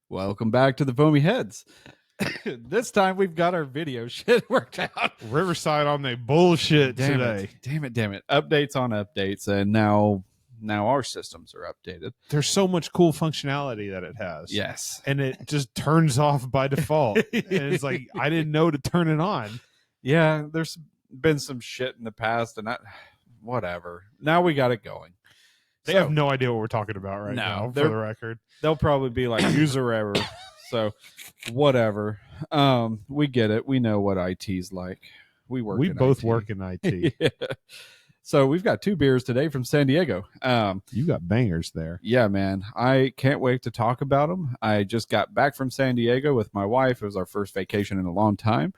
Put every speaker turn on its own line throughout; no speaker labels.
Welcome back to the Foamy Heads. This time we've got our video shit worked out.
Riverside on the bullshit today.
Damn it. Updates on updates, and now our systems are updated.
There's so much cool functionality that it has.
Yes.
And it just turns off by default. And it's like, I didn't know to turn it on.
Yeah, there's been some shit in the past, and whatever. Now we got it going.
They have no idea what we're talking about right now, for the record.
They'll probably be like, user error. So, whatever. We get it. We know what IT's like. We
both work in IT.
Yeah. So we've got 2 beers today from San Diego.
You got bangers there.
Yeah, man. I can't wait to talk about them. I just got back from San Diego with my wife. It was our first vacation in a long time.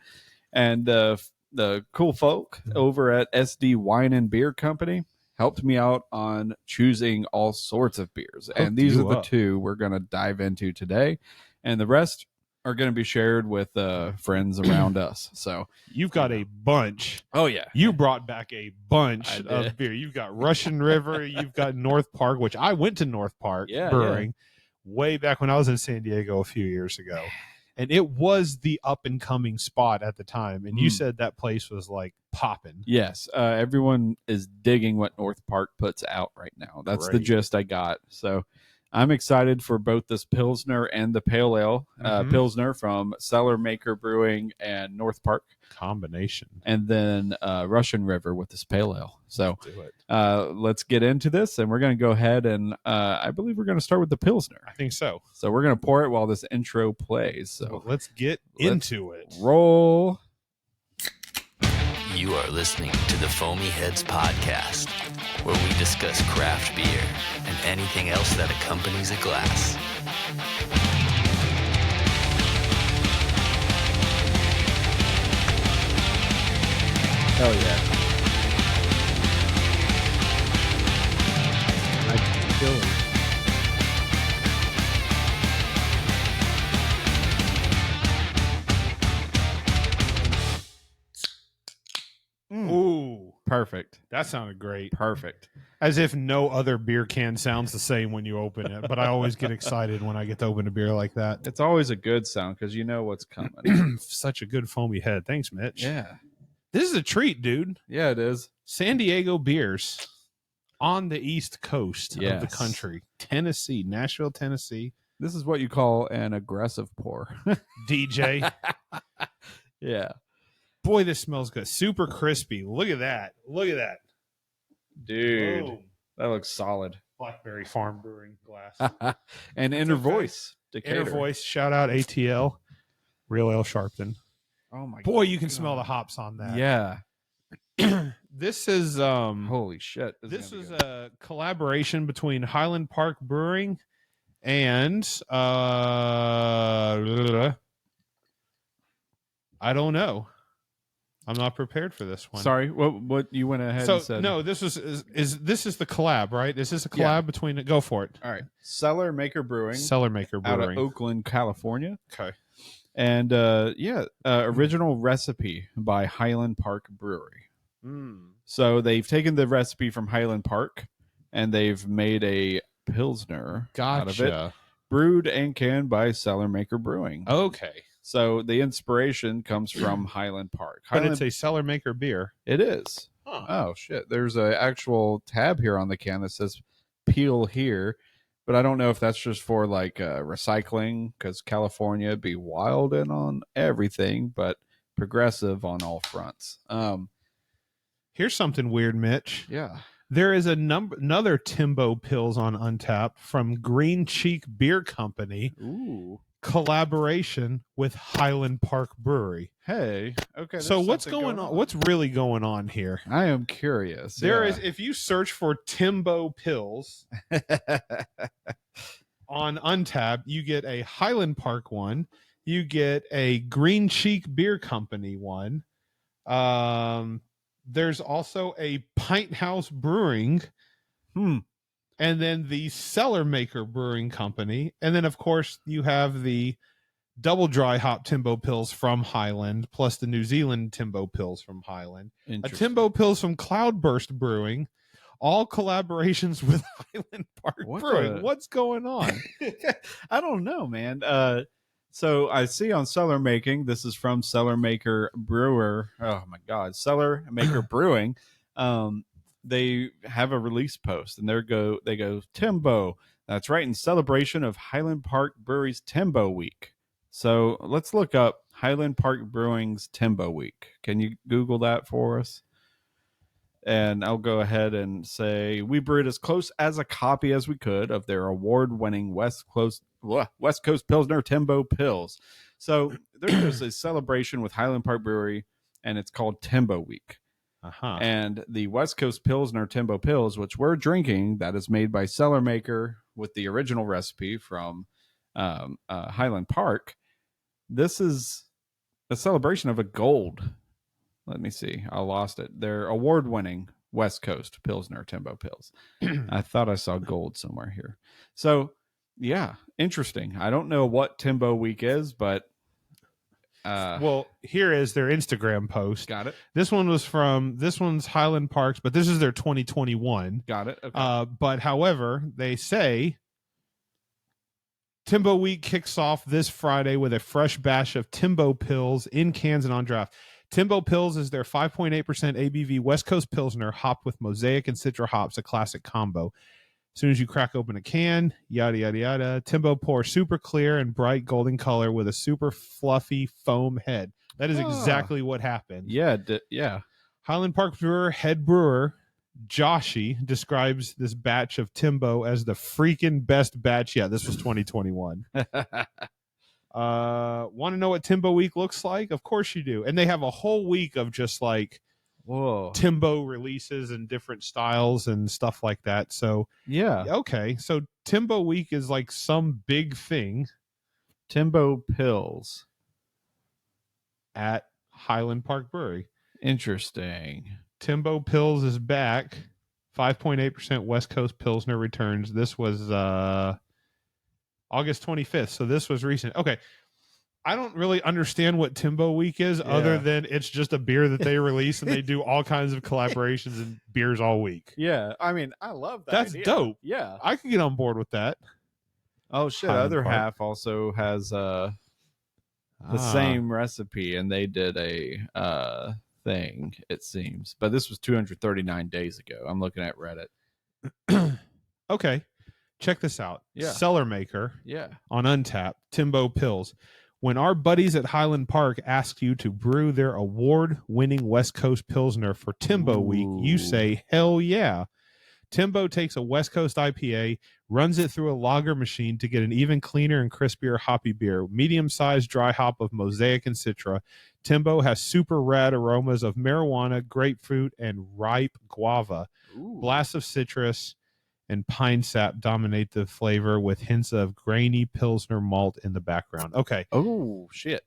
And the cool folk over at SD Wine and Beer Company helped me out on choosing all sorts of beers. And these are the 2 we're going to dive into today. And the rest are going to be shared with friends around us. So
you've got a bunch.
Oh, yeah.
You brought back a bunch of beer. You've got Russian River. You've got North Park, which I went to North Park Brewing way back when I was in San Diego a few years ago. And it was the up-and-coming spot at the time. And you said that place was, like, popping.
Yes. Everyone is digging what North Park puts out right now. That's the gist I got. So I'm excited for both this Pilsner and the Pale Ale. Pilsner from Cellarmaker Brewing and North Park.
Combination.
And then Russian River with this Pale Ale. So let's get into this. And we're going to go ahead and I believe we're going to start with the Pilsner.
I think so.
So we're going to pour it while this intro plays. So
let's get into it.
Roll.
You are listening to the Foamy Heads Podcast, where we discuss craft beer and anything else that accompanies a glass.
Hell yeah.
I'm feeling. Ooh,
perfect.
That sounded great.
Perfect.
As if no other beer can sounds the same when you open it, but I always get excited when I get to open a beer like that.
It's always a good sound because you know what's coming.
Such a good foamy head. Thanks, Mitch.
Yeah.
This is a treat, dude.
Yeah, it is.
San Diego beers on the East Coast of the country. Tennessee, Nashville, Tennessee.
This is what you call an aggressive pour.
DJ.
Yeah.
Boy, this smells good. Super crispy. Look at that. Look at that.
Dude,
Boom.
That looks solid.
Blackberry Farm Brewing glass.
And Inner Voice.
Inner Voice. Shout out ATL. Real Ale Sharpton.
Oh, my God.
Boy, you can smell the hops on that.
Yeah.
This is...
holy shit.
This is a collaboration between Highland Park Brewing and... I don't know. I'm not prepared for this one.
Sorry, what you went ahead and said?
No, this is the collab, right? Is this a collab between it? Go for it.
All right. Cellarmaker Brewing.
Cellarmaker Brewing.
Out of Oakland, California.
Okay.
And original recipe by Highland Park Brewery. So they've taken the recipe from Highland Park and they've made a Pilsner out of it. Brewed and canned by Cellarmaker Brewing.
Okay.
So the inspiration comes from Highland Park.
But it's a Cellarmaker beer.
It is.
Huh.
Oh, shit. There's an actual tab here on the can that says peel here. But I don't know if that's just for like recycling, because California be wild and on everything, but progressive on all fronts.
Here's something weird, Mitch.
Yeah.
There is another Timbo Pils on Untapped from Green Cheek Beer Company.
Ooh.
Collaboration with Highland Park Brewery.
Hey. Okay.
So what's going on? What's really going on here?
I am curious.
There is, if you search for Timbo Pils on Untapped, you get a Highland Park one. You get a Green Cheek Beer Company one. There's also a Pint House Brewing. And then the Cellarmaker Brewing Company. And then, of course, you have the double dry hop Timbo Pils from Highland, plus the New Zealand Timbo Pils from Highland. A Timbo Pils from Cloudburst Brewing. all collaborations with Highland Park Brewing. What's going on?
I don't know, man. So I see on Cellarmaking, this is from Cellarmaker Brewer. Oh my God, Cellarmaker Brewing. They have a release post, and they go Timbo. That's right, in celebration of Highland Park Brewery's Timbo Week. So let's look up Highland Park Brewing's Timbo Week. Can you Google that for us? And I'll go ahead and say we brewed as close as a copy as we could of their award-winning West Coast Pilsner Timbo Pils. So there's a celebration with Highland Park Brewery, and it's called Timbo Week.
Uh-huh.
And the West Coast Pilsner Timbo Pils, which we're drinking, that is made by Cellarmaker with the original recipe from Highland Park. This is a celebration of a gold. Let me see. I lost it. They're award-winning West Coast Pilsner Timbo Pils. I thought I saw gold somewhere here. So, yeah, interesting. I don't know what Timbo Week is, but
well, here is their Instagram post.
Got it.
This one's Highland Park's, but this is their 2021.
Got it. Okay.
But however, they say Timbo Week kicks off this Friday with a fresh batch of Timbo Pils in cans and on draft. Timbo Pils is their 5.8% ABV West Coast Pilsner hopped with Mosaic and Citra hops, a classic combo. As soon as you crack open a can, yada, yada, yada, Timbo pours super clear and bright golden color with a super fluffy foam head. That is exactly what happened.
Yeah. Yeah.
Highland Park Brewer head brewer Joshi describes this batch of Timbo as the freaking best batch yet. This was 2021. Want to know what Timbo Week looks like? Of course you do. And they have a whole week of just like Timbo releases and different styles and stuff like that. So
yeah.
Okay. So Timbo Week is like some big thing.
Timbo Pils
at Highland Park Brewery.
Interesting.
Timbo Pils is back. 5.8% West Coast Pilsner returns. This was August 25th. So this was recent. Okay. I don't really understand what Timbo Week is other than it's just a beer that they release and they do all kinds of collaborations and beers all week.
Yeah. I mean, I love that.
That's
idea.
Dope.
Yeah.
I could get on board with that.
Oh, shit.
Highland
Other
Park.
half also has the same recipe, and they did a thing, it seems. But this was 239 days ago. I'm looking at Reddit.
Okay. Check this out.
Yeah.
Cellermaker.
Yeah.
On Untappd, Timbo Pils. When our buddies at Highland Park ask you to brew their award-winning West Coast Pilsner for Timbo Week, you say, hell yeah. Timbo takes a West Coast IPA, runs it through a lager machine to get an even cleaner and crispier hoppy beer. Medium-sized dry hop of Mosaic and Citra. Timbo has super rad aromas of marijuana, grapefruit, and ripe guava. Blasts of citrus and pine sap dominate the flavor with hints of grainy Pilsner malt in the background. Okay.
Oh, shit.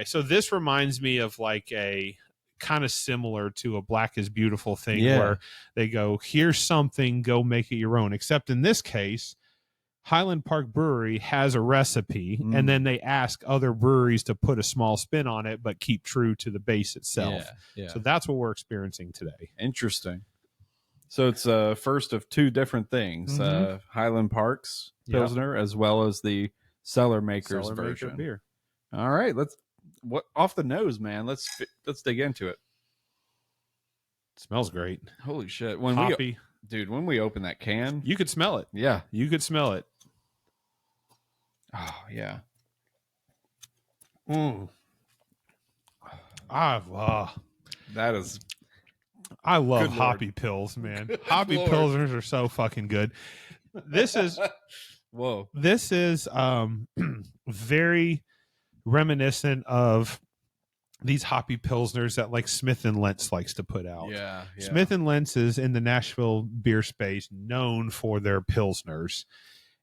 So this reminds me of like a kind of similar to a Black is Beautiful thing where they go, here's something, go make it your own. Except in this case, Highland Park Brewery has a recipe and then they ask other breweries to put a small spin on it, but keep true to the base itself.
Yeah.
So that's what we're experiencing today.
Interesting. So it's first of two different things, Highland Park's Pilsner as well as the Cellarmaker's version.
Beer.
All right, off the nose, man. Let's dig into it.
Smells great.
Holy shit.
Hoppy.
When we open that can,
you could smell it.
Yeah.
You could smell it.
Oh, yeah. That is...
I love hoppy pills, man. Hoppy pilsners are so fucking good. This is
whoa.
This is very reminiscent of these hoppy pilsners that like Smith and Lentz likes to put out.
Yeah.
Smith and Lentz is in the Nashville beer space known for their pilsners.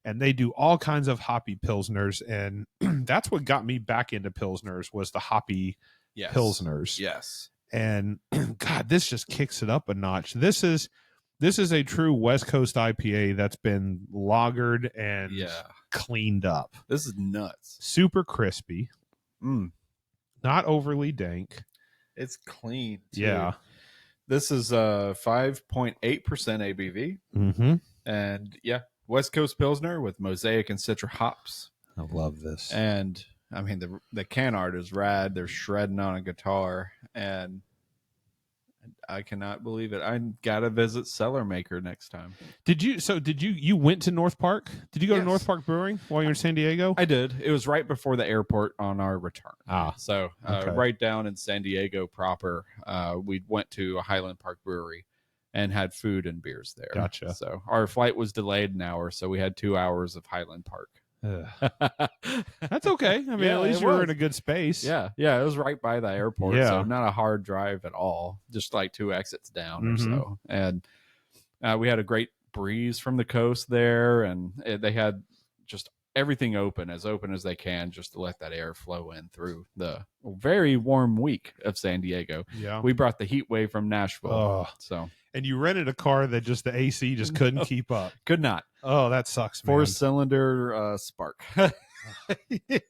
And they do all kinds of hoppy pilsners, and that's what got me back into pilsners was the hoppy pilsners.
Yes.
And God, this just kicks it up a notch. This is a true West Coast IPA that's been lagered and cleaned up.
This is nuts.
Super crispy. Not overly dank.
It's clean, too.
Yeah.
This is 5.8% ABV.
Mm-hmm.
And yeah, West Coast Pilsner with Mosaic and Citra hops.
I love this.
And I mean, the can art is rad. They're shredding on a guitar, and I cannot believe it. I gotta visit Cellarmaker next time.
Did you went to North Park? Did you go to North Park Brewing while you were in San Diego?
I did. It was right before the airport on our return. So
okay.
Right down in San Diego proper, we went to a Highland Park Brewery and had food and beers there.
Gotcha.
So our flight was delayed an hour, so we had 2 hours of Highland Park.
That's okay. I mean, at least you were in a good space.
Yeah, it was right by the airport, so not a hard drive at all. Just like 2 exits down or so. And we had a great breeze from the coast there, and they had just everything open as they can, just to let that air flow in through the very warm week of San Diego.
Yeah,
we brought the heat wave from Nashville.
And you rented a car that just the AC just couldn't keep up.
Could not.
Oh, that sucks, man.
4-cylinder Spark. It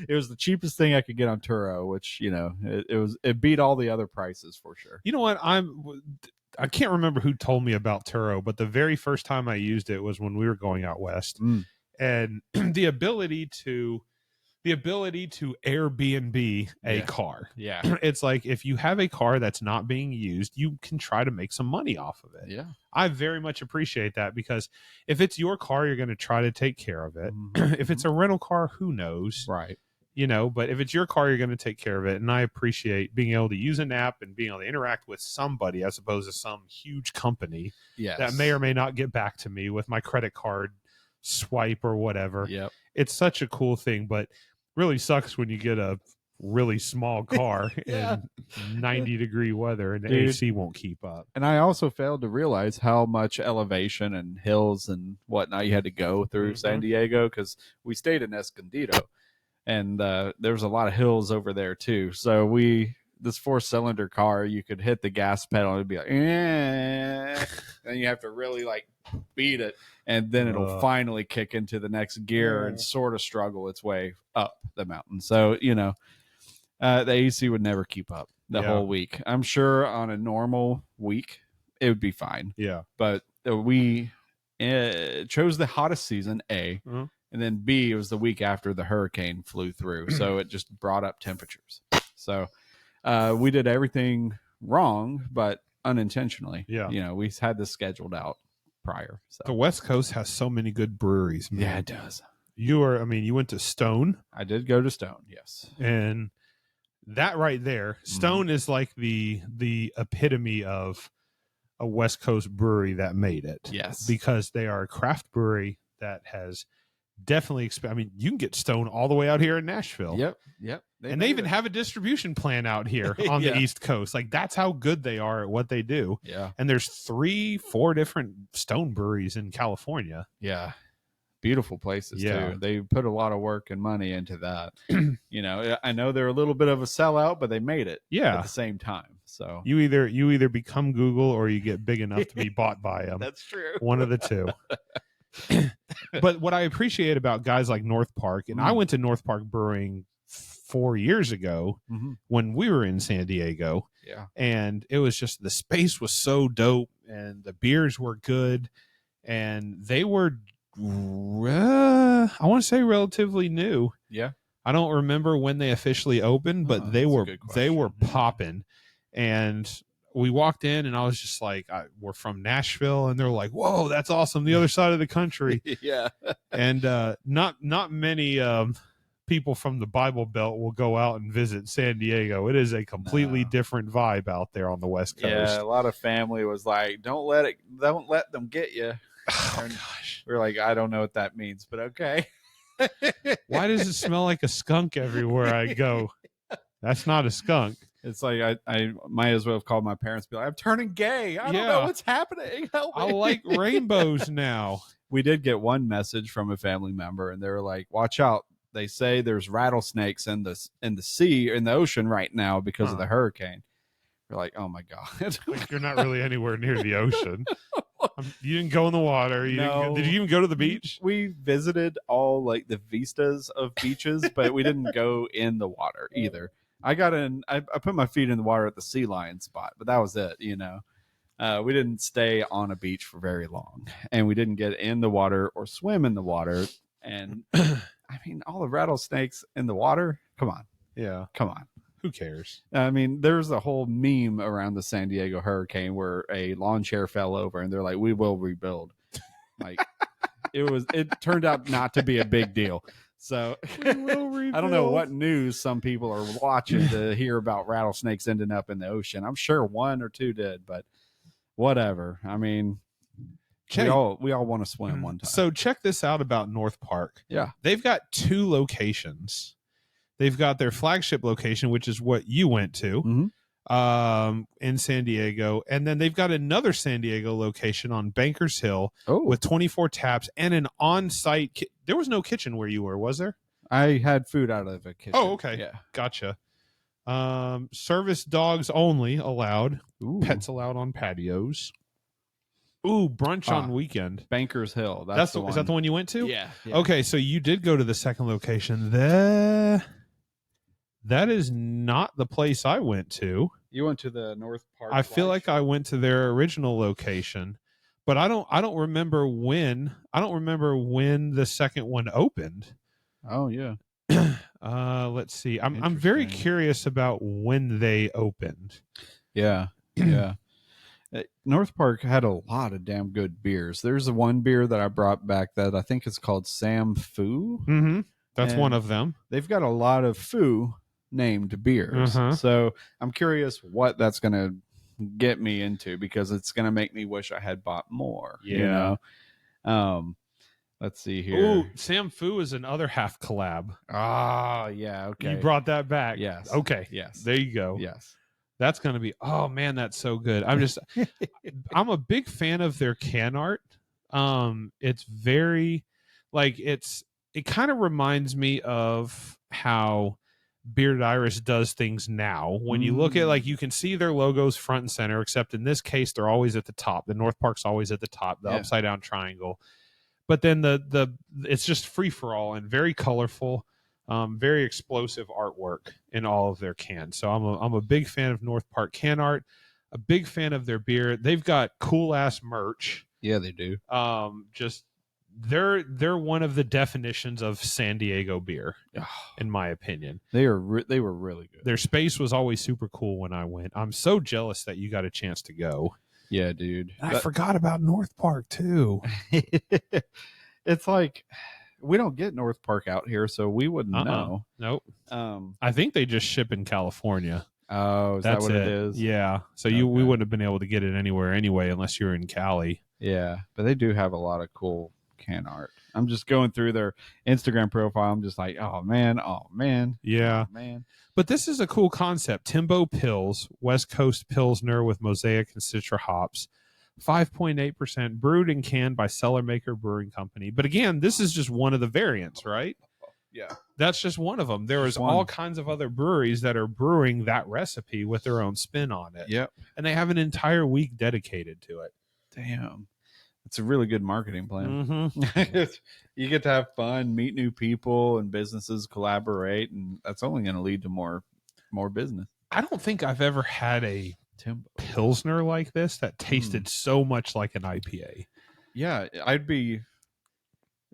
was the cheapest thing I could get on Turo, which, you know, it beat all the other prices for sure.
You know what? I can't remember who told me about Turo, but the very first time I used it was when we were going out west. And the ability to Airbnb a car.
Yeah.
It's like, if you have a car that's not being used, you can try to make some money off of it.
Yeah.
I very much appreciate that, because if it's your car, you're going to try to take care of it. If it's a rental car, who knows?
Right.
You know, but if it's your car, you're going to take care of it. And I appreciate being able to use an app and being able to interact with somebody as opposed to some huge company that may or may not get back to me with my credit card swipe or whatever.
Yep.
It's such a cool thing, but really sucks when you get a really small car in 90-degree weather and the AC won't keep up.
And I also failed to realize how much elevation and hills and whatnot you had to go through San Diego, because we stayed in Escondido, and there was a lot of hills over there too. So this 4-cylinder car, you could hit the gas pedal and it'd be like, and you have to really like beat it, and then it'll finally kick into the next gear and sort of struggle its way up the mountain. So, you know, the AC would never keep up the whole week. I'm sure on a normal week it would be fine.
Yeah.
But we chose the hottest season, A, and then B, it was the week after the hurricane flew through. So it just brought up temperatures. So we did everything wrong, but unintentionally.
Yeah.
You know, we had this scheduled out prior. So.
The West Coast has so many good breweries, man.
Yeah, it does.
You went to Stone.
I did go to Stone, yes.
And that right there, Stone is like the epitome of a West Coast brewery that made it.
Yes.
Because they are a craft brewery that has definitely you can get Stone all the way out here in Nashville.
Yep.
They even have a distribution plan out here on the East Coast. Like, that's how good they are at what they do.
Yeah.
And there's 3-4 different Stone breweries in California.
Yeah. Beautiful places too. They put a lot of work and money into that. You know, I know they're a little bit of a sellout, but they made it at the same time. So
you either become Google or you get big enough to be bought by them.
That's true.
One of the two. But what I appreciate about guys like North Park, and I went to North Park Brewing 4 years ago when we were in San Diego.
Yeah.
And it was just, the space was so dope and the beers were good, and they were I want to say relatively new.
Yeah.
I don't remember when they officially opened, but they were popping. And we walked in and I was just like, we're from Nashville, and they're like, whoa, that's awesome. The other side of the country.
Yeah.
And not many people from the Bible Belt will go out and visit San Diego. It is a completely different vibe out there on the West Coast.
Yeah, a lot of family was like, don't let them get you.
Oh, gosh.
We're like, I don't know what that means, but okay.
Why does it smell like a skunk everywhere I go? That's not a skunk.
It's like I might as well have called my parents and be like, I'm turning gay. I don't know what's happening. Help me.
I like rainbows now.
We did get one message from a family member, and they were like, watch out. They say there's rattlesnakes in the ocean right now because of the hurricane. We're like, oh my God.
Like, you're not really anywhere near the ocean. You didn't go in the water. Did you even go to the beach?
We visited all like the vistas of beaches, but we didn't go in the water either. I got in. I put my feet in the water at the Sea Lion spot, but that was it. You know, we didn't stay on a beach for very long, and we didn't get in the water or swim in the water. And I mean, all the rattlesnakes in the water. Come on,
Yeah,
come on.
who cares?
I mean, there's a whole meme around the San Diego hurricane where a lawn chair fell over, and they're like, "We will rebuild." Like it turned out not to be a big deal. So
We will rebuild.
I don't know what news some people are watching to hear about rattlesnakes ending up in the ocean. I'm sure one or two did, but whatever. I mean, we all want to swim one time.
So check this out about North Park.
Yeah.
They've got 2 locations. They've got their flagship location, which is what you went to, in San Diego. And then they've got another San Diego location on Bankers Hill with 24 taps and an on-site. There was no kitchen where you were, was there?
I had food out of a kitchen.
Oh, okay.
Yeah.
Gotcha. Service dogs only allowed.
Ooh.
Pets allowed on patios. Ooh, brunch on weekend.
Bankers Hill.
That's the one. Is that the one you went to?
Yeah.
Okay, so you did go to the second location. That is not the place I went to.
You went to the North Park.
I feel like I went to their original location, but I don't remember when. I don't remember when the second one opened.
Oh yeah.
Let's see. I'm very curious about when they opened.
Yeah. Yeah. North Park had a lot of damn good beers. There's the one beer that I brought back that I think is called Sam Foo.
Mm-hmm. That's one of them.
They've got a lot of Foo named beers. So I'm curious what that's going to get me into, because it's going to make me wish I had bought more.
Yeah.
You know? Let's see here.
Ooh, Sam Foo is another half collab.
Ah, yeah. Okay.
You brought that back.
Yes.
Okay.
Yes.
There you go.
Yes.
That's going to be, oh man, that's so good. I'm a big fan of their can art. It's very it kind of reminds me of how Bearded Iris does things now. When you look at, you can see their logos front and center, except in this case, they're always at the top. The North Park's always at the top, the upside down triangle. But then it's just free for all and very colorful. Very explosive artwork in all of their cans. So I'm a big fan of North Park can art, a big fan of their beer. They've got cool ass merch.
Yeah, they do.
Just they're one of the definitions of San Diego beer, in my opinion.
They were really good.
Their space was always super cool when I went. I'm so jealous that you got a chance to go.
Yeah, dude.
I forgot about North Park too.
It's like, we don't get North Park out here, so we wouldn't know.
Nope. I think they just ship in California.
Oh, is
That's
that what it is?
Yeah. So we wouldn't have been able to get it anywhere anyway, unless you're in Cali.
Yeah, but they do have a lot of cool can art. I'm just going through their Instagram profile. I'm just like, oh man.
Yeah.
Oh, man.
But this is a cool concept. Timbo Pils, West Coast Pilsner with Mosaic and Citra hops. 5.8% brewed and canned by Cellarmaker Brewing Company. But again, this is just one of the variants, right?
Yeah.
That's just one of them. There is all kinds of other breweries that are brewing that recipe with their own spin on it.
Yep.
And they have an entire week dedicated to it.
Damn. It's a really good marketing plan.
Mm-hmm.
You get to have fun, meet new people, and businesses collaborate, and that's only going to lead to more business.
I don't think I've ever had a
Timbo
Pilsner like this that tasted so much like an IPA.
Yeah, I'd be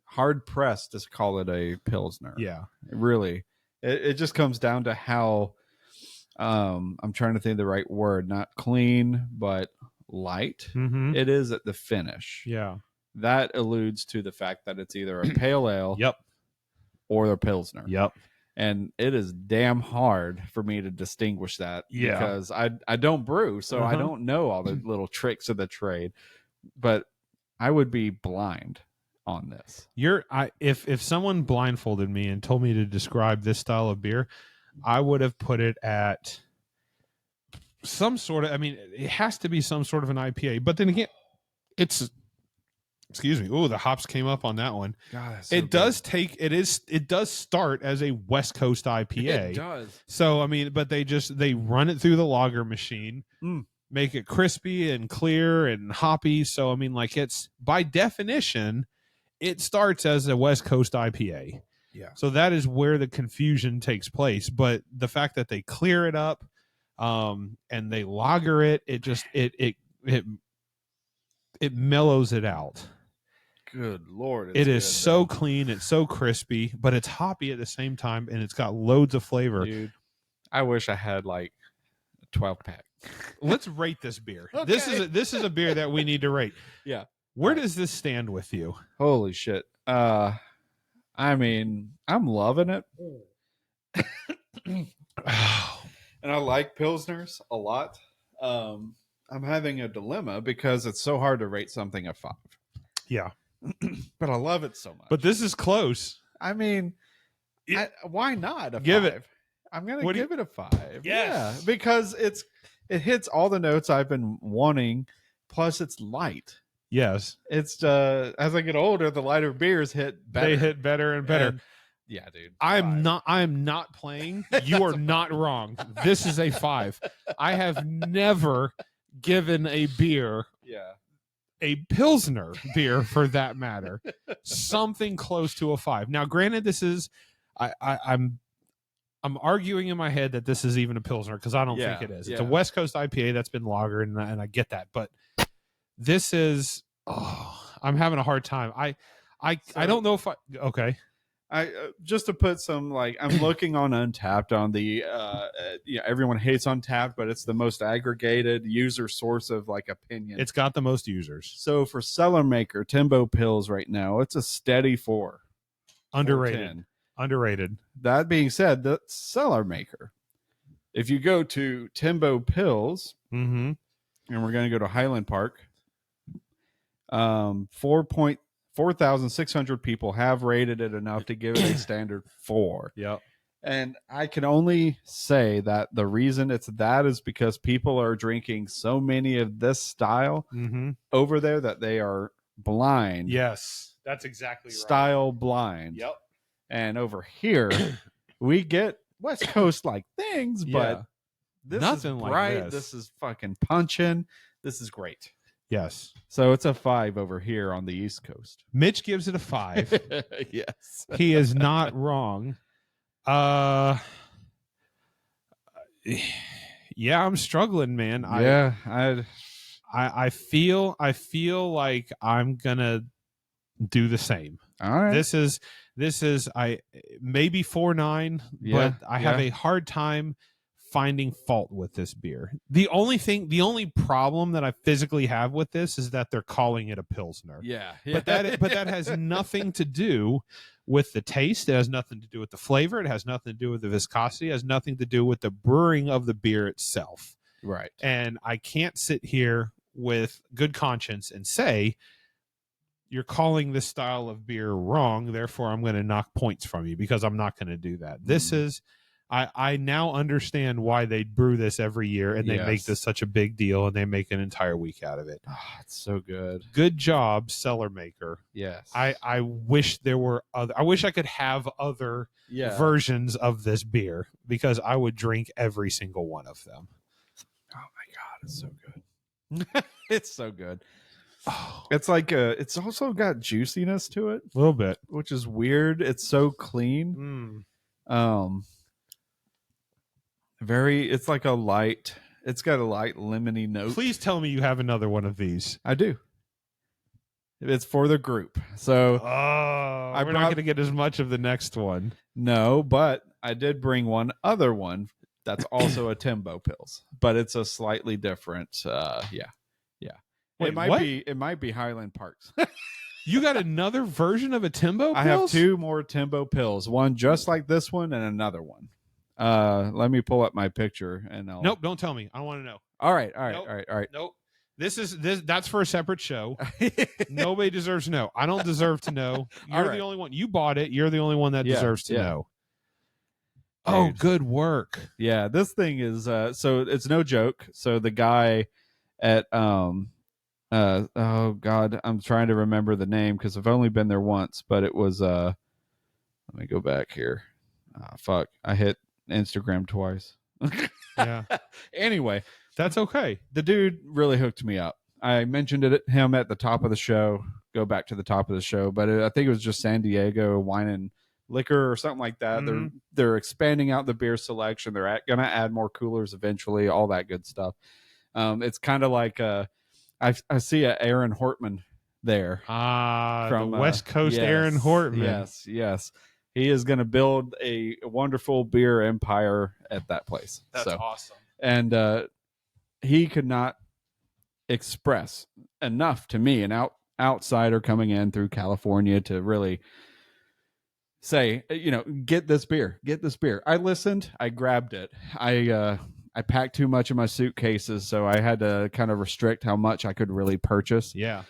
hard pressed to call it a Pilsner.
Yeah.
Really. It just comes down to how, I'm trying to think of the right word, not clean, but light.
Mm-hmm.
It is at the finish.
Yeah.
That alludes to the fact that it's either a pale ale
Yep.
or a Pilsner.
Yep.
And it is damn hard for me to distinguish that because I don't brew, so I don't know all the little tricks of the trade. But I would be blind on this.
If someone blindfolded me and told me to describe this style of beer, I would have put it at some sort of, it has to be some sort of an IPA. But then again, excuse me. Oh, the hops came up on that one.
God, that's so
it does start as a West Coast IPA.
It does.
So, but they run it through the lager machine, make it crispy and clear and hoppy. So, it's by definition, it starts as a West Coast IPA.
Yeah.
So that is where the confusion takes place. But the fact that they clear it up, and they lager it, it mellows it out.
Good Lord.
It is so clean. It's so crispy, but it's hoppy at the same time, and it's got loads of flavor.
Dude, I wish I had like a 12-pack.
Let's rate this beer.
Okay.
This is a beer that we need to rate.
Yeah.
Where does this stand with you?
Holy shit. I mean, I'm loving it. And I like Pilsners a lot. I'm having a dilemma because it's so hard to rate something a 5.
Yeah.
But I love it so much.
But this is close.
I mean, why not a
Give
5?
it.
I'm going to give it a 5.
Yes.
Yeah, because it hits all the notes I've been wanting, plus it's light.
Yes.
It's as I get older, the lighter beers hit better.
They hit better and better.
And, yeah, dude.
I am not playing. You are not wrong. This is a 5. I have never given a beer, a Pilsner beer for that matter, something close to a 5. Now, granted, this is I'm arguing in my head that this is even a Pilsner because I don't think it is. It's a West Coast IPA that's been lagered, and I get that, but this is I'm having a hard time. I don't know if
I just to put some, like, I'm looking on Untapped on the everyone hates Untapped, but it's the most aggregated user source of like opinion.
It's got the most users.
So for Cellarmaker, Timbo Pils right now, it's a steady 4.
Underrated.
That being said, the Cellarmaker, if you go to Timbo Pils, and we're going to go to Highland Park, 4,600 people have rated it enough to give it a standard 4.
Yep.
And I can only say that the reason it's that is because people are drinking so many of this style over there that they are blind.
Yes, that's exactly right.
Style blind.
Yep.
And over here, we get West Coast like things, but this
nothing
is
like
bright.
this.
This is fucking punching. This is great.
Yes.
So it's a 5 over here on the East Coast.
Mitch gives it a 5.
Yes.
He is not wrong. Yeah, I'm struggling, man. I feel like I'm gonna do the same.
All right.
This is I maybe 4.9, but I have a hard time finding fault with this beer. The only problem that I physically have with this is that they're calling it a Pilsner.
Yeah.
But that has nothing to do with the taste. It has nothing to do with the flavor. It has nothing to do with the viscosity. It has nothing to do with the brewing of the beer itself.
Right.
And I can't sit here with good conscience and say, you're calling this style of beer wrong, therefore I'm going to knock points from you, because I'm not going to do that. This is, I now understand why they brew this every year and they make this such a big deal and they make an entire week out of it.
Oh, it's so good.
Good job, Cellarmaker.
Yes.
I wish there were other, I wish I could have other versions of this beer, because I would drink every single one of them.
Oh my God, it's so good. It's so good. Oh. It's like it's also got juiciness to it.
A little bit.
Which is weird. It's so clean. It's like it's got a light lemony note.
Please tell me you have another one of these.
I do. It's for the group. So
we're not going to get as much of the next one.
No, but I did bring one other one that's also a Timbo Pils, but it's a slightly different
Wait,
it might be Highland Parks.
You got another version of a Timbo Pils?
I have 2 more Timbo Pils, one just like this one and another one. Let me pull up my picture and I'll...
Nope, don't tell me. I don't want to know.
All right.
Nope. That's for a separate show. Nobody deserves to know. I don't deserve to know. You're the only one. You bought it. You're the only one that deserves to know.
Dude.
Oh, good work.
Yeah, this thing is so it's no joke. So the guy at oh God, I'm trying to remember the name because I've only been there once, but it was let me go back here. Fuck, I hit Instagram twice.
Yeah.
Anyway,
that's okay.
The dude really hooked me up. I mentioned him at the top of the show. Go back to the top of the show, but I think it was just San Diego Wine and liquor or something like that. They're expanding out the beer selection. They're going to add more coolers eventually, all that good stuff. It's kind of like I see a Aaron Hortman there.
From the West Coast Aaron Hortman.
Yes. He is going to build a wonderful beer empire at that place.
That's awesome.
And he could not express enough to me, an outsider coming in through California, to really say, get this beer. I listened. I grabbed it. I packed too much in my suitcases, so I had to kind of restrict how much I could really purchase.
Yeah.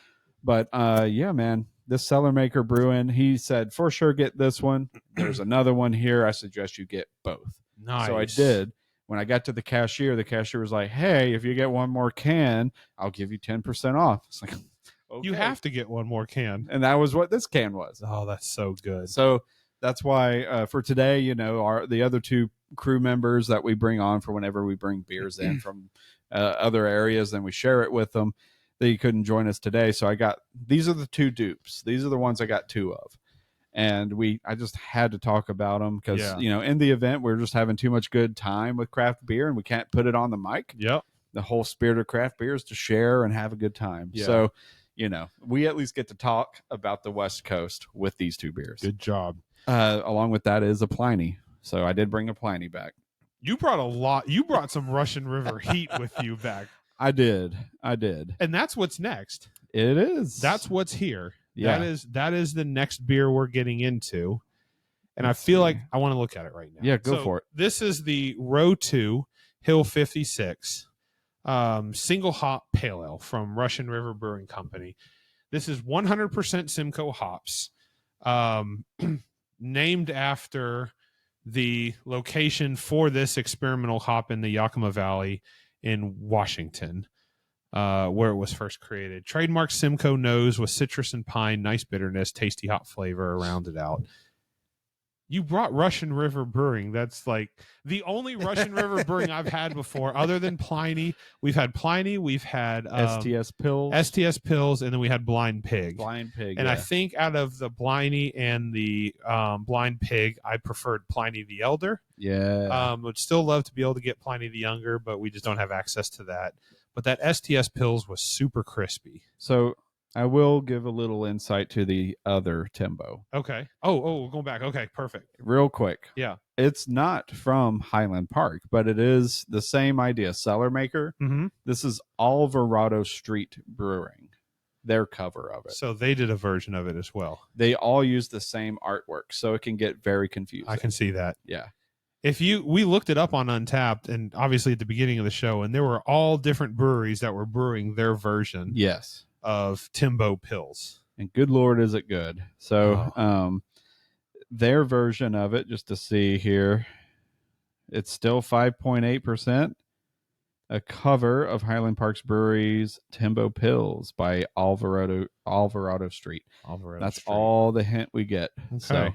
But man, this Cellarmaker Brewing, he said, for sure get this one. There's another one here. I suggest you get both.
Nice.
So I did. When I got to the cashier was like, hey, if you get one more can, I'll give you 10% off. It's like, okay.
You have to get one more can.
And that was what this can was.
Oh, that's so good.
So that's why for today, the other two crew members that we bring on for whenever we bring beers in from other areas, then we share it with them. They couldn't join us today. So these are the two dupes. These are the ones I got two of. And I just had to talk about them because, in the event, we're just having too much good time with craft beer and we can't put it on the mic.
Yep.
The whole spirit of craft beer is to share and have a good time.
Yeah.
So, we at least get to talk about the West Coast with these two beers.
Good job.
Along with that is a Pliny. So I did bring a Pliny back.
You brought a lot. You brought some Russian River heat with you back.
I did.
And that's what's next.
It is.
That's what's here.
Yeah.
That is the next beer we're getting into. And I feel like I want to look at it right now.
Yeah, go for it.
This is the Row 2 Hill 56 single hop pale ale from Russian River Brewing Company. This is 100% Simcoe hops, named after the location for this experimental hop in the Yakima Valley in Washington, where it was first created. Trademark Simcoe nose with citrus and pine, nice bitterness, tasty hop flavor rounded out. You brought Russian River Brewing. That's like the only Russian River Brewing I've had before, other than Pliny. We've had Pliny, we've had
STS Pils,
and then we had Blind Pig. And I think out of the Pliny and the Blind Pig, I preferred Pliny the Elder.
Yeah.
Would still love to be able to get Pliny the Younger, but we just don't have access to that. But that STS Pils was super crispy.
So I will give a little insight to the other Timbo.
Okay. Oh, we're going back. Okay, perfect.
Real quick.
Yeah.
It's not from Highland Park, but it is the same idea. Cellarmaker.
Mm-hmm.
This is Alvarado Street Brewing. Their cover of it.
So they did a version of it as well.
They all use the same artwork, so it can get very confusing.
I can see that.
Yeah.
We looked it up on Untapped, and obviously at the beginning of the show, and there were all different breweries that were brewing their version.
Yes.
Of Timbo Pils.
And good Lord, is it good. So their version of it, just to see here, it's still 5.8%. A cover of Highland Park Brewery's Timbo Pils by Alvarado Street. That's all the hint we get. Okay. So,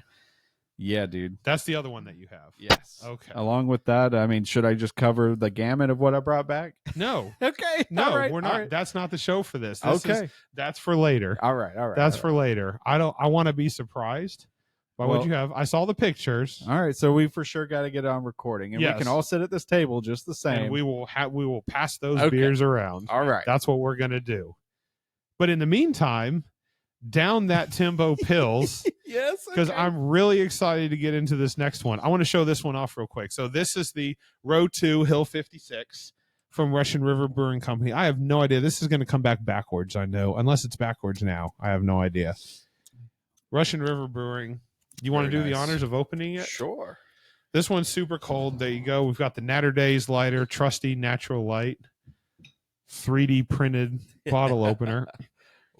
yeah, dude.
That's the other one that you have.
Yes.
Okay.
Along with that, I mean, should I just cover the gamut of what I brought back?
No.
Okay.
No,
right.
we're not.
Right.
That's not the show for this. That's for later.
All right.
That's for later. I want to be surprised by what you have. I saw the pictures.
All right. So we for sure got to get it on recording, and we can all sit at this table just the same.
And we will pass those beers around.
All right.
That's what we're going to do. But in the meantime, down that Timbo Pils.
Yes.
Because I'm really excited to get into this next one. I want to show this one off real quick. So this is the Row 2 Hill 56 from Russian River Brewing Company. I have no idea. This is going to come backwards, I know. Unless it's backwards now. I have no idea. Russian River Brewing. You want to do the honors of opening it?
Sure.
This one's super cold. There you go. We've got the Natter Days lighter, trusty natural light, 3D printed bottle opener.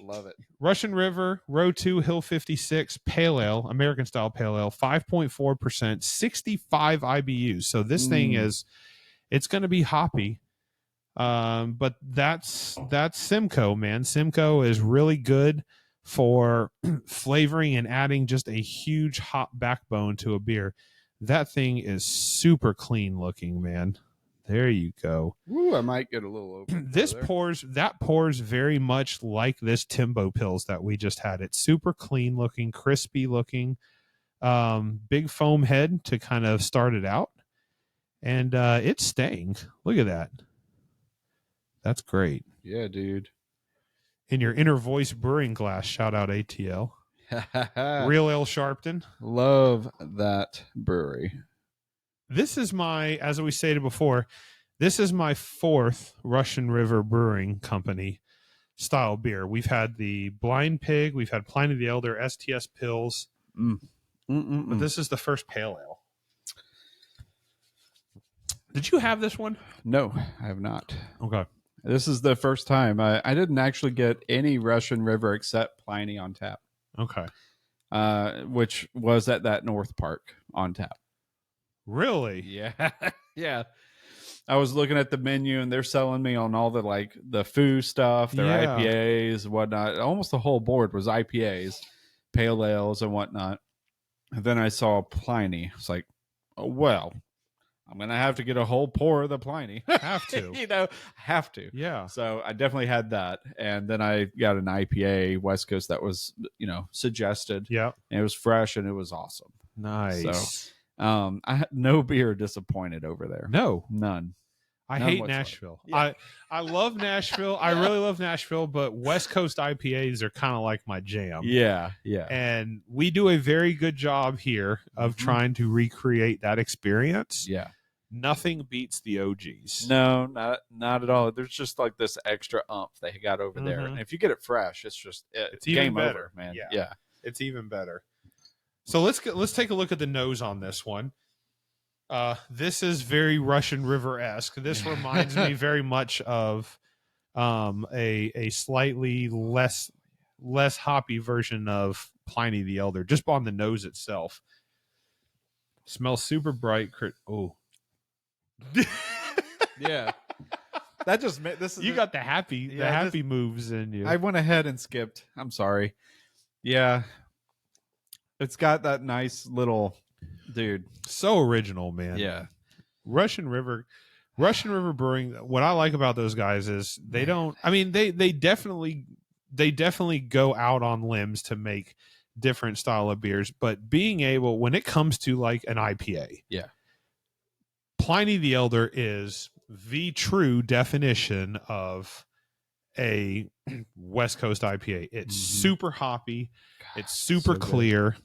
Love it.
Russian River, Row 2, Hill 56, Pale Ale, American style Pale Ale, 5.4%, 65 IBUs. So this thing it's going to be hoppy. But that's Simcoe, man. Simcoe is really good for flavoring and adding just a huge hop backbone to a beer. That thing is super clean looking, man. There you go.
Ooh, I might get a little open.
Pours very much like this Timbo Pils that we just had. It's super clean looking, crispy looking. Big foam head to kind of start it out. And it's staying. Look at that. That's great.
Yeah, dude.
In your Inner Voice Brewing glass, shout out ATL. Real Ale Sharpton.
Love that brewery.
This is my, as we stated before, this is my 4th Russian River Brewing Company style beer. We've had the Blind Pig, we've had Pliny the Elder, STS Pils, but this is the first pale ale. Did you have this one?
No, I have not.
Okay.
This is the first time. I didn't actually get any Russian River except Pliny on tap.
Okay.
Which was at that North Park on tap.
Really?
Yeah. Yeah. I was looking at the menu and they're selling me on all the food stuff, their IPAs and whatnot. Almost the whole board was IPAs, pale ales and whatnot. And then I saw Pliny. It's like, oh, well, I'm going to have to get a whole pour of the Pliny.
Have to.
Have to.
Yeah.
So I definitely had that. And then I got an IPA West Coast that was, suggested.
Yeah.
And it was fresh and it was awesome.
Nice.
So I had no beer disappointed over there.
No.
None.
I
None
hate
whatsoever.
Nashville.
Yeah.
I love Nashville. I really love Nashville, but West Coast IPAs are kind of like my jam.
Yeah. Yeah.
And we do a very good job here of trying to recreate that experience.
Yeah.
Nothing beats the OGs.
No, not at all. There's just like this extra umph they got over there. And if you get it fresh, it's just it's
even
game
better,
over, man.
Yeah. It's even better. So let's take a look at the nose on this one. This is very Russian River-esque. This reminds me very much of a slightly less hoppy version of Pliny the Elder, just on the nose itself. Smells super bright. Oh.
Yeah. That just this is
you got the happy moves in you.
I went ahead and skipped. I'm sorry. Yeah. It's got that nice little dude.
So original, man.
Yeah.
Russian River Brewing, what I like about those guys is they don't, I mean, they definitely go out on limbs to make different style of beers, but being able, when it comes to like an IPA, Pliny the Elder is the true definition of a West Coast IPA. It's super hoppy. It's super clear.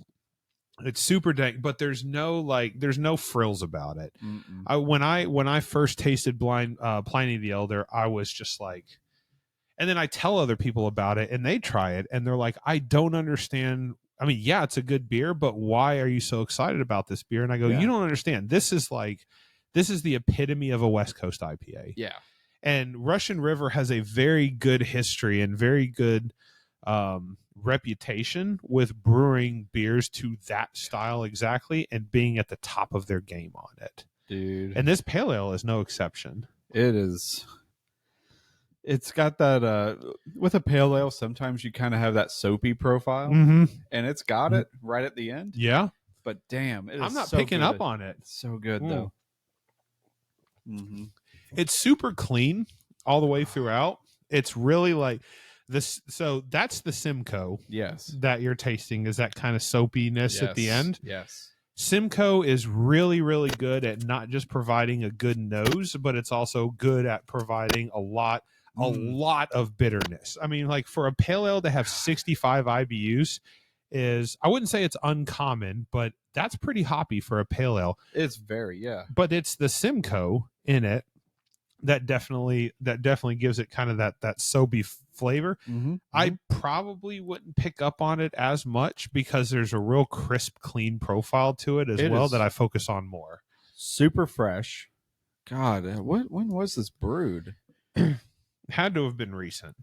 It's super dank, but there's no frills about it. When I first tasted Pliny the Elder, I was just like, and then I tell other people about it and they try it and they're like, I don't understand. I mean, yeah, it's a good beer, but why are you so excited about this beer? And I go, you don't understand. This is the epitome of a West Coast IPA.
Yeah.
And Russian River has a very good history and very good reputation with brewing beers to that style exactly and being at the top of their game on it.
Dude.
And this pale ale is no exception.
It is. It's got that with a pale ale, sometimes you kind of have that soapy profile, and it's got it right at the end.
Yeah.
But damn,
I'm not picking up on it.
It's so good though.
It's super clean all the way throughout. It's really like this. So that's the Simcoe.
Yes.
That you're tasting is that kind of soapiness at the end.
Yes.
Simcoe is really, really good at not just providing a good nose, but it's also good at providing a lot of bitterness. I mean, like for a pale ale to have 65 IBUs is, I wouldn't say it's uncommon, but that's pretty hoppy for a pale ale.
It's very,
But it's the Simcoe in it that definitely gives it kind of that soapy flavor. I probably wouldn't pick up on it as much because there's a real crisp, clean profile to it as well that I focus on more.
Super fresh. God, when was this brewed?
Had to have been recent.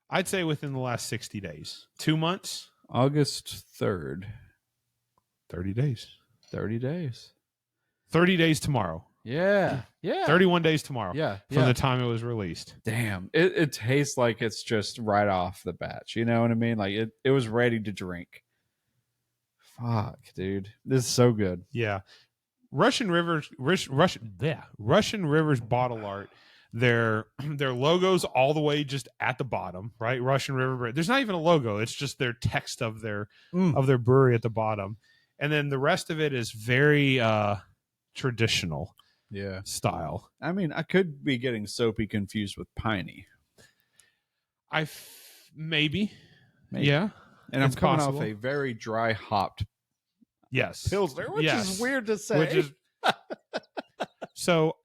I'd say within the last 60 days. 2 months?
August 3rd.
30 days.
30 days.
30 days tomorrow.
Yeah.
31 days tomorrow.
Yeah.
From the time it was released.
Damn. It tastes like it's just right off the batch. You know what I mean? Like it was ready to drink. Fuck, dude. This is so good.
Yeah. Russian River's bottle art. Their logo's all the way just at the bottom, right? Russian River Brewery. There's not even a logo. It's just their text of their brewery at the bottom. And then the rest of it is very traditional style.
I mean, I could be getting soapy confused with piney.
Maybe. Yeah.
And I'm coming off a very dry hopped Pilsner, which is weird to say.
So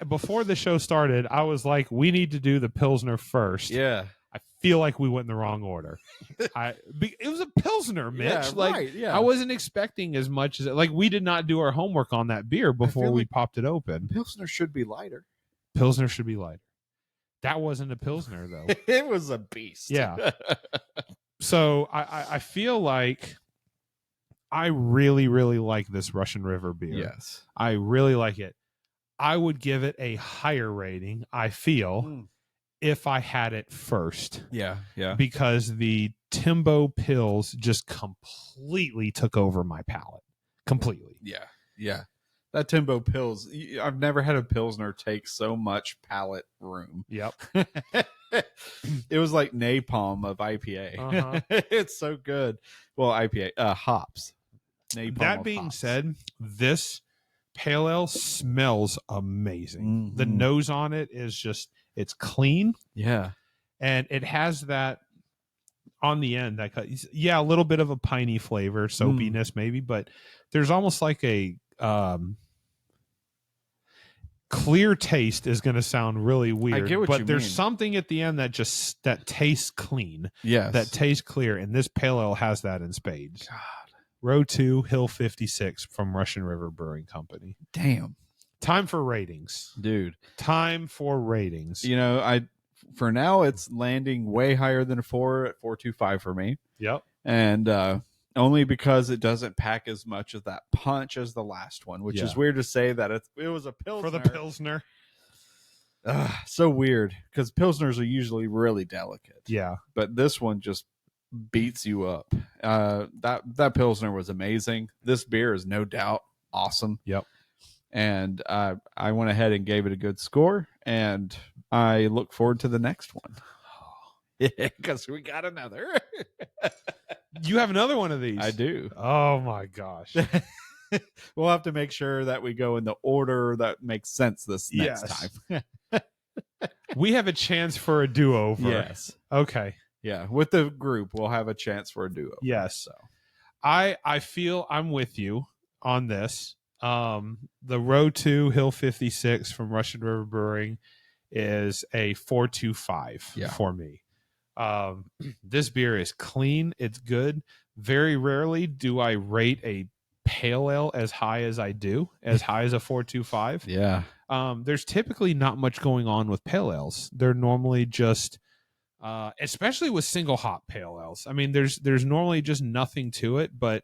before the show started, I was like, we need to do the Pilsner first.
Yeah.
I feel like we went in the wrong order. It was a Pilsner, Mitch.
Yeah,
I wasn't expecting as much as we did not do our homework on that beer before we popped it open.
Pilsner should be lighter.
That wasn't a Pilsner though.
It was a beast.
Yeah. So I feel like I really, really like this Russian River beer.
Yes.
I really like it. I would give it a higher rating, I feel, if I had it first.
Yeah, yeah.
Because the Timbo Pils just completely took over my palate. Completely.
Yeah, yeah. That Timbo Pils, I've never had a Pilsner take so much palate room.
Yep.
It was like napalm of IPA.
Uh-huh.
It's so good. Well, IPA, hops. Napalm
that being
hops.
said, this pale ale smells amazing.
Mm-hmm.
The nose on it is just, it's clean.
Yeah.
And it has that on the end, a little bit of a piney flavor, soapiness maybe, but there's almost like a clear taste is going to sound really weird.
I get what
but
you
there's
mean.
Something at the end that tastes clean.
Yes.
That tastes clear. And this pale ale has that in spades.
God.
Row 2, Hill 56 from Russian River Brewing Company.
Damn.
Time for ratings.
Dude.
Time for ratings.
You know, for now it's landing way higher than a 4 at 4.25 for me.
Yep.
And only because it doesn't pack as much of that punch as the last one, which is weird to say that it was a Pilsner.
For the Pilsner.
So weird because Pilsners are usually really delicate.
Yeah.
But this one just beats you up. That Pilsner was amazing. This beer is no doubt awesome.
Yep.
And I went ahead and gave it a good score, and I look forward to the next one. Because we got another.
You have another one of these?
I do.
Oh my gosh.
We'll have to make sure that we go in the order that makes sense this next time.
We have a chance for a do-over.
Yes.
Okay.
Yeah. With the group, we'll have a chance for a do-over.
Yes.
So
I feel I'm with you on this. The Row 2 Hill 56 from Russian River Brewing is a 4.25 for me. This beer is clean. It's good. Very rarely do I rate a pale ale as high as I do, as high as a 4.25.
Yeah.
There's typically not much going on with pale ales. They're normally just, especially with single hop pale ales. I mean, there's normally just nothing to it, but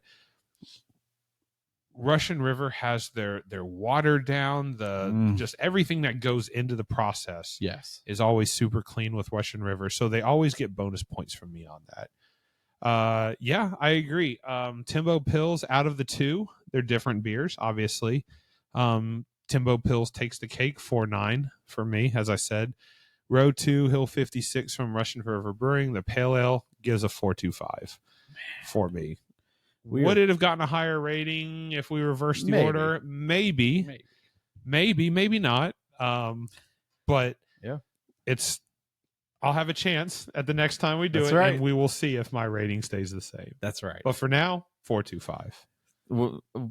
Russian River has their watered down, just everything that goes into the process is always super clean with Russian River. So they always get bonus points from me on that. I agree. Timbo Pils, out of the two, they're different beers, obviously. Timbo Pils takes the cake, 4.9 for me, as I said. Row 2, Hill 56 from Russian River Brewing, the pale ale gives a 4.25 for me. Would it have gotten a higher rating if we reversed the order? Maybe not. But I'll have a chance at the next time we do it, and we will see if my rating stays the same.
That's right.
But for now, 4.25.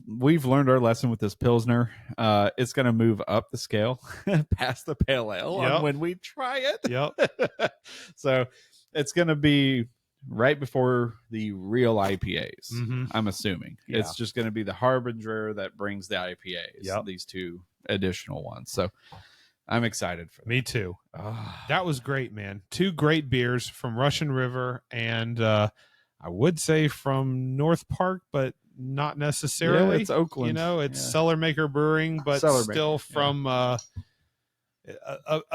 We've learned our lesson with this Pilsner. It's going to move up the scale past the pale ale when we try it.
Yep.
So it's going to be right before the real IPAs, I'm assuming. Yeah. It's just going to be the harbinger that brings the IPAs, these two additional ones. So I'm excited for that.
Me too. That was great, man. Two great beers from Russian River and I would say from North Park, but not necessarily.
Yeah, it's Oakland.
You know, it's Cellarmaker Brewing, but still from a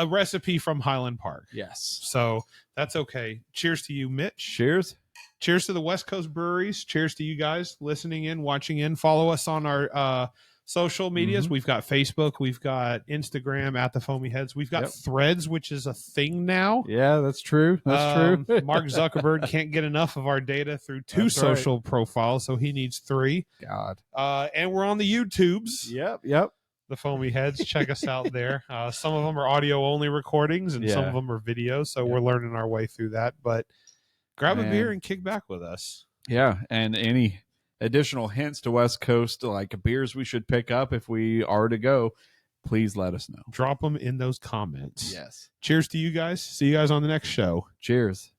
recipe from Highland Park.
Yes.
So that's okay. Cheers to you, Mitch.
Cheers.
Cheers to the West Coast breweries. Cheers to you guys listening in, watching in. Follow us on our social medias. We've got Facebook, we've got Instagram at the Foamy Heads, we've got Threads, which is a thing now.
Yeah, that's true. That's true.
Mark Zuckerberg can't get enough of our data through 2 social profiles, so he needs 3.
God.
And we're on the YouTubes.
Yep.
The Foamy Heads. Check us out there. Some of them are audio only recordings, and some of them are videos, so we're learning our way through that. But grab a beer and kick back with us.
Yeah, and any additional hints to West Coast, like beers we should pick up if we are to go, please let us know.
Drop them in those comments.
Yes.
Cheers to you guys. See you guys on the next show.
Cheers.